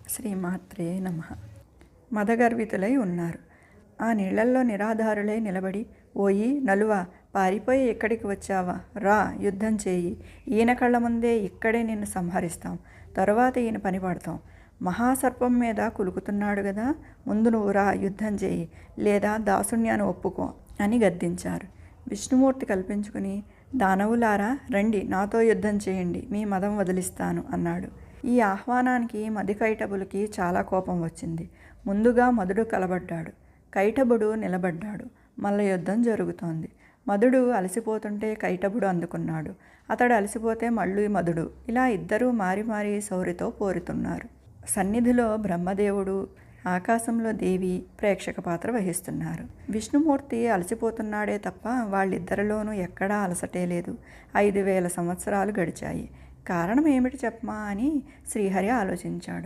శ్రీమాత్రే నమః. మదగర్వితులై ఉన్నారు. ఆ నీళ్లల్లో నిరాధారులై నిలబడి, ఓయి నలువ, పారిపోయి ఇక్కడికి వచ్చావా? రా, యుద్ధం చేయి. ఈయన కళ్ళ ముందే ఇక్కడే నిన్ను సంహరిస్తాం. తరువాత ఈయన పని పడతాం. మహాసర్పం మీద కులుకుతున్నాడు గదా, ముందు నువ్వు రా, యుద్ధం చేయి, లేదా దాసుణ్యాన్ని ఒప్పుకో అని గద్దించారు. విష్ణుమూర్తి కల్పించుకుని, దానవులారా రండి, నాతో యుద్ధం చేయండి, మీ మదం వదిలిస్తాను అన్నాడు. ఈ ఆహ్వానానికి మదికైటబులకి చాలా కోపం వచ్చింది. ముందుగా మధుడు కలబడ్డాడు. కైటబుడు నిలబడ్డాడు. మల్ల యుద్ధం జరుగుతోంది. మధుడు అలసిపోతుంటే కైటబుడు అందుకున్నాడు. అతడు అలసిపోతే మళ్ళీ మధుడు. ఇలా ఇద్దరూ మారి మారి శౌర్యతో పోరుతున్నారు. సన్నిధిలో బ్రహ్మదేవుడు, ఆకాశంలో దేవి ప్రేక్షక పాత్ర వహిస్తున్నారు. విష్ణుమూర్తి అలసిపోతున్నాడే తప్ప వాళ్ళిద్దరిలోనూ ఎక్కడా అలసటే లేదు. 5000 సంవత్సరాలు గడిచాయి. కారణం ఏమిటి చెప్పమా అని శ్రీహరి ఆలోచించాడు.